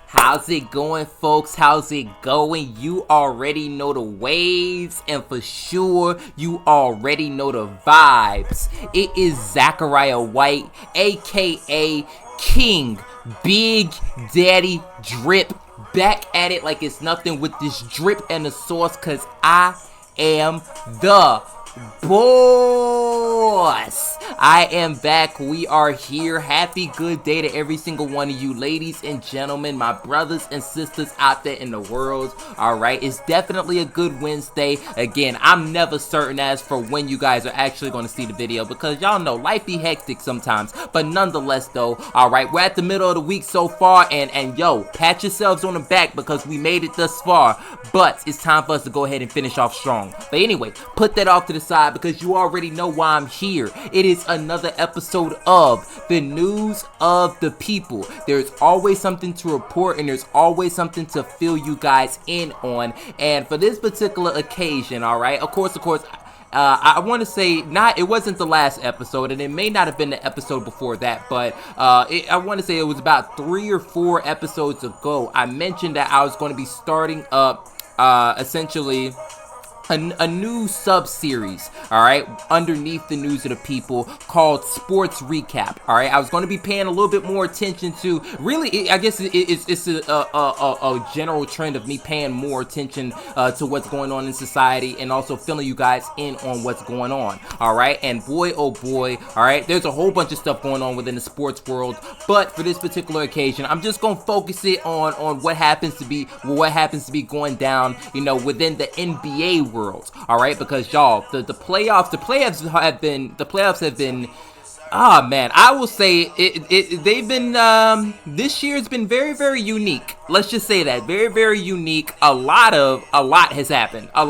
How's it going, folks? How's it going? You already know the waves, and for sure, you already know the vibes. It is Zachariah White, aka King Big Daddy Drip, back at it like it's nothing with this drip and the sauce, cause I am the boss. I am back. We are here. Happy good day to every single one of you, ladies and gentlemen, my brothers and sisters out there in the world. Alright, it's definitely a good Wednesday. Again, I'm never certain as for when you guys are actually going to see the video, because y'all know life be hectic sometimes, but nonetheless though, alright, we're at the middle of the week so far, and yo, pat yourselves on the back because we made it thus far, but it's time for us to go ahead and finish off strong. But anyway, put that off to the side because you already know why I'm here. It is another episode of the news of the people. There's always something to report, and there's always something to fill you guys in on. And for this particular occasion, all right, of course, I want to say it wasn't the last episode, and it may not have been the episode before that, but I want to say it was about 3 or 4 episodes ago. I mentioned that I was going to be starting up essentially a new sub-series, alright, underneath the news of the people, called Sports Recap, alright. I was going to be paying a little bit more attention to, really, I guess it's a general trend of me paying more attention to what's going on in society, and also filling you guys in on what's going on, alright. And boy, oh boy, alright, there's a whole bunch of stuff going on within the sports world, but for this particular occasion, I'm just going to focus it on what happens to be going down, you know, within the NBA world. Alright, because y'all, the playoffs have been, man, I will say they've been, this year's been very, very unique. Let's just say that, very, very unique. A lot has happened. But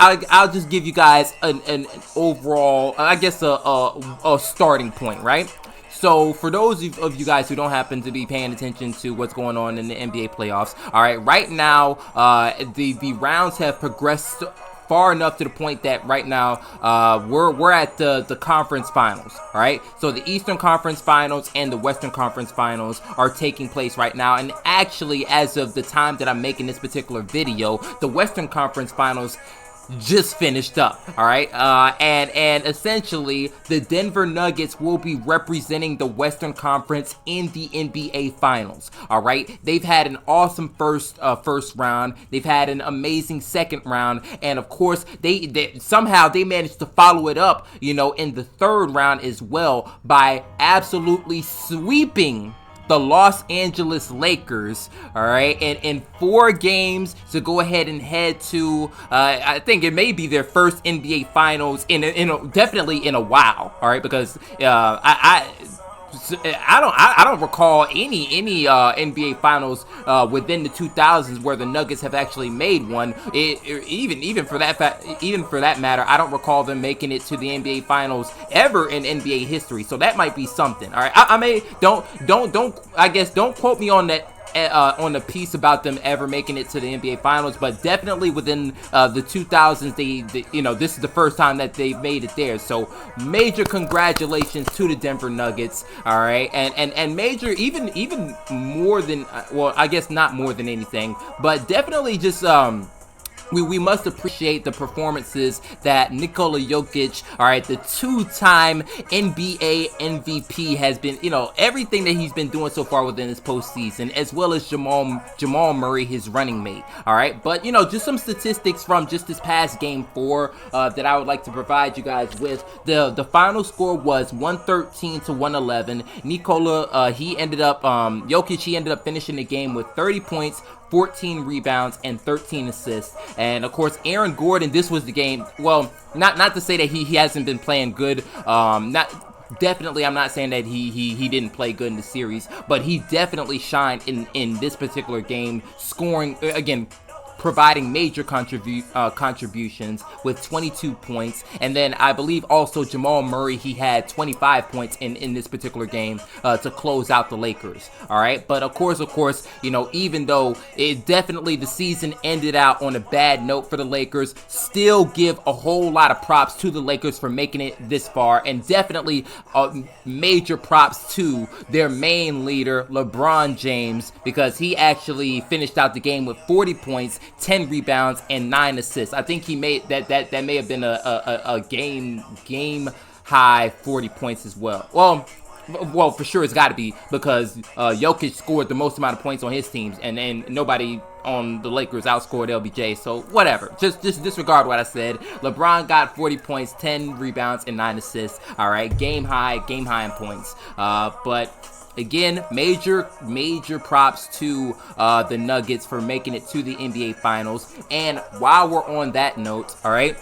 I'll just give you guys an overall, I guess a starting point, right? So, for those of you guys who don't happen to be paying attention to what's going on in the NBA playoffs, alright, right now, the rounds have progressed far enough to the point that right now, we're at the conference finals, alright? So, the Eastern Conference Finals and the Western Conference Finals are taking place right now, and actually, as of the time that I'm making this particular video, the Western Conference Finals just finished up, alright, and essentially the Denver Nuggets will be representing the Western Conference in the NBA Finals, alright. They've had an awesome first round, they've had an amazing second round, and of course they somehow managed to follow it up, you know, in the third round as well by absolutely sweeping the Los Angeles Lakers, alright, and in 4 games to go ahead and head to, I think it may be their first NBA Finals definitely in a while, alright, because I don't recall any NBA Finals within the 2000s where the Nuggets have actually made one. Even for that matter, I don't recall them making it to the NBA Finals ever in NBA history. So that might be something. All right, I may don't quote me on that. On the piece about them ever making it to the NBA Finals, but definitely within the 2000s, you know, this is the first time that they've made it there. So major congratulations to the Denver Nuggets. All right, and major even more than, well, I guess not more than anything, but definitely just we must appreciate the performances that Nikola Jokic, alright, the 2-time NBA MVP, has been, you know, everything that he's been doing so far within this postseason, as well as Jamal Murray, his running mate, alright. But, you know, just some statistics from just this past game 4 that I would like to provide you guys with. The final score was 113 to 111. Nikola, Jokic, he ended up finishing the game with 30 points, 14 rebounds, and 13 assists. And of course, Aaron Gordon, this was the game. Well, not to say that he hasn't been playing good. Definitely, I'm not saying that he didn't play good in the series, but he definitely shined in this particular game, scoring again, providing major contributions with 22 points. And then I believe also Jamal Murray, he had 25 points in this particular game to close out the Lakers. All right, but of course, you know, even though it definitely the season ended out on a bad note for the Lakers, still give a whole lot of props to the Lakers for making it this far, and definitely major props to their main leader, LeBron James, because he actually finished out the game with 40 points, 10 rebounds, and 9 assists. I think he made that may have been a game high 40 points as well. Well, for sure it's got to be, because Jokic scored the most amount of points on his teams, and nobody on the Lakers outscored LBJ, so whatever. Just disregard what I said. LeBron got 40 points, 10 rebounds, and 9 assists. All right, game high in points. But again, major props to the Nuggets for making it to the NBA Finals. And while we're on that note, all right,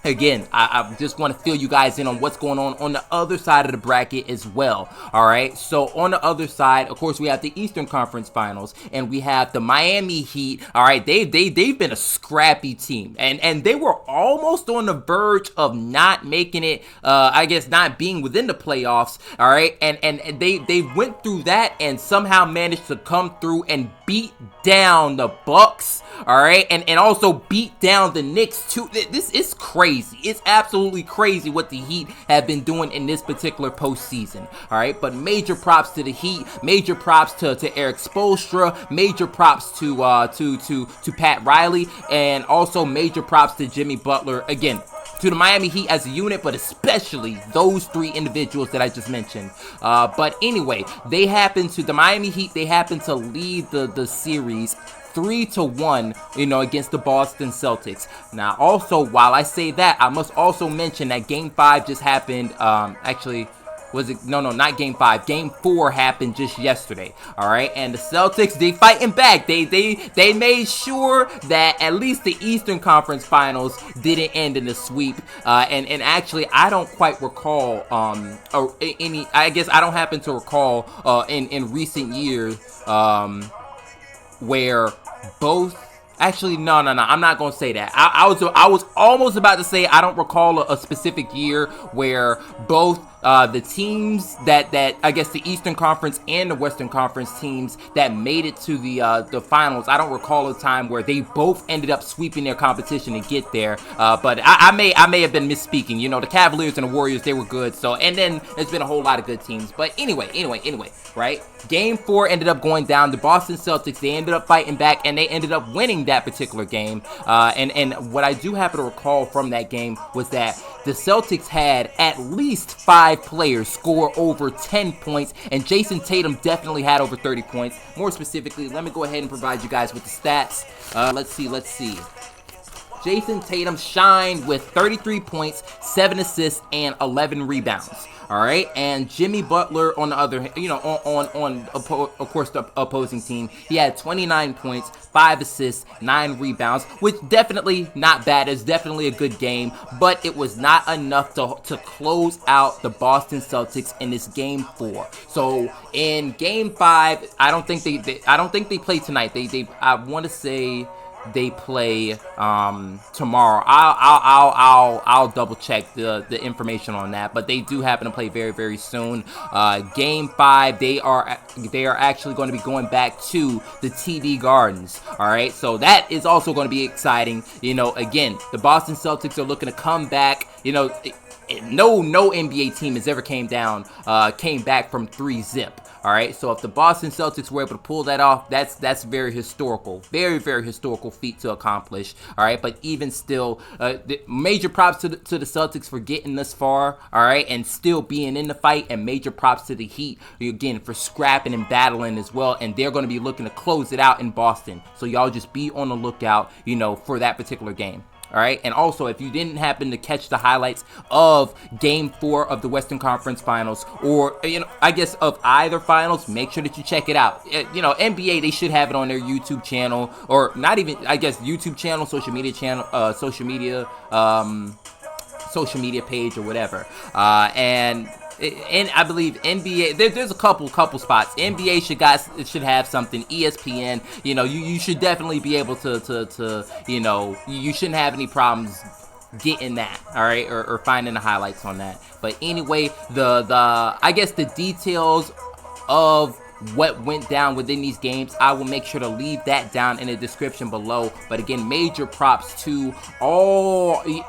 again, I just want to fill you guys in on what's going on the other side of the bracket as well. All right, so on the other side, of course, we have the Eastern Conference Finals, and we have the Miami Heat. All right, they've been a scrappy team, and they were almost on the verge of not making it. I guess not being within the playoffs. All right, and they went through that and somehow managed to come through and beat down the Bucks. All right, and also beat down the Knicks too. This is crazy. It's absolutely crazy what the Heat have been doing in this particular postseason. All right, but major props to the Heat, major props to Eric Spoelstra, major props to Pat Riley, and also major props to Jimmy Butler. Again, to the Miami Heat as a unit, but especially those three individuals that I just mentioned. But anyway, the Miami Heat, they happen to lead the series 3-1, you know, against the Boston Celtics. Now, also, while I say that, I must also mention that Game 5 just happened. Actually, was it? No, not Game 5. Game 4 happened just yesterday. All right, and the Celtics, they fighting back. They made sure that at least the Eastern Conference Finals didn't end in a sweep. And actually, I don't quite recall any. I guess I don't happen to recall in recent years where both. Actually, no. I'm not gonna say that. I was almost about to say I don't recall a specific year where both the teams that I guess the Eastern Conference and the Western Conference teams that made it to the finals. I don't recall a time where they both ended up sweeping their competition to get there. But I may have been misspeaking. You know, the Cavaliers and the Warriors, they were good. So, and then there's been a whole lot of good teams. But anyway, right? Game 4 ended up going down. The Boston Celtics, they ended up fighting back, and they ended up winning that particular game. And what I do happen to recall from that game was that the Celtics had at least 5 players score over 10 points, and Jayson Tatum definitely had over 30 points. More specifically, let me go ahead and provide you guys with the stats. Let's see. Jayson Tatum shined with 33 points, 7 assists, and 11 rebounds. All right, and Jimmy Butler on the other, you know, of course the opposing team, he had 29 points, 5 assists, 9 rebounds, which definitely not bad. It's definitely a good game, but it was not enough to close out the Boston Celtics in this Game 4. So in Game 5, I don't think they play tonight. I want to say they play tomorrow. I'll double check the information on that, but they do happen to play very, very soon. Game 5, they are actually going to be going back to the TD Gardens. All right, so that is also going to be exciting. You know, again, the Boston Celtics are looking to come back. You know, no NBA team has ever came back from 3-0. All right, so if the Boston Celtics were able to pull that off, that's very historical, very, very historical feat to accomplish. All right, but even still, major props to the Celtics for getting this far. All right, and still being in the fight, and major props to the Heat again for scrapping and battling as well. And they're going to be looking to close it out in Boston. So y'all just be on the lookout, you know, for that particular game. All right, and also if you didn't happen to catch the highlights of Game 4 of the Western Conference Finals, or you know, I guess of either finals, make sure that you check it out. You know, NBA, they should have it on their YouTube channel, or not even, I guess, YouTube channel, social media social media page or whatever. And and I believe NBA. There's a couple spots. NBA should have something. ESPN, you should definitely be able to you shouldn't have any problems getting that, all right, or finding the highlights on that. But anyway, the I guess the details of what went down within these games, I will make sure to leave that down in the description below. But again, major props to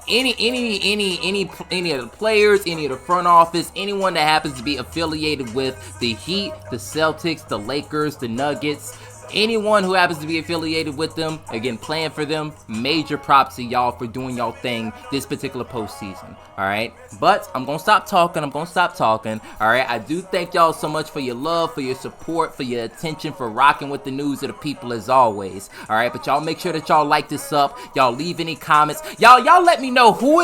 any of the players, any of the front office, anyone that happens to be affiliated with the Heat, the Celtics, the Lakers, the Nuggets. Anyone who happens to be affiliated with them, again, playing for them, major props to y'all for doing y'all thing this particular postseason, all right? But I'm going to stop talking. All right? I do thank y'all so much for your love, for your support, for your attention, for rocking with the news of the people as always, all right? But y'all make sure that y'all like this up. Y'all leave any comments. Y'all let me know who,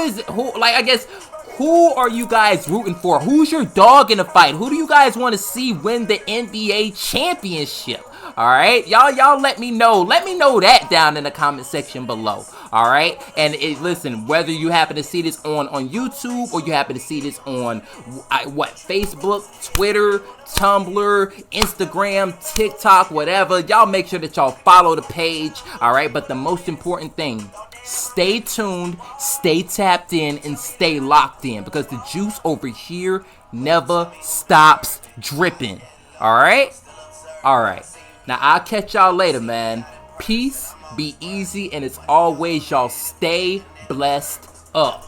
I guess, who are you guys rooting for? Who's your dog in the fight? Who do you guys want to see win the NBA championship? All right, y'all let me know. Let me know that down in the comment section below. All right, and listen, whether you happen to see this on YouTube or you happen to see this on Facebook, Twitter, Tumblr, Instagram, TikTok, whatever, y'all make sure that y'all follow the page. All right, but the most important thing, stay tuned, stay tapped in, and stay locked in, because the juice over here never stops dripping. All right. Now, I'll catch y'all later, man. Peace, be easy, and as always, y'all stay blessed up.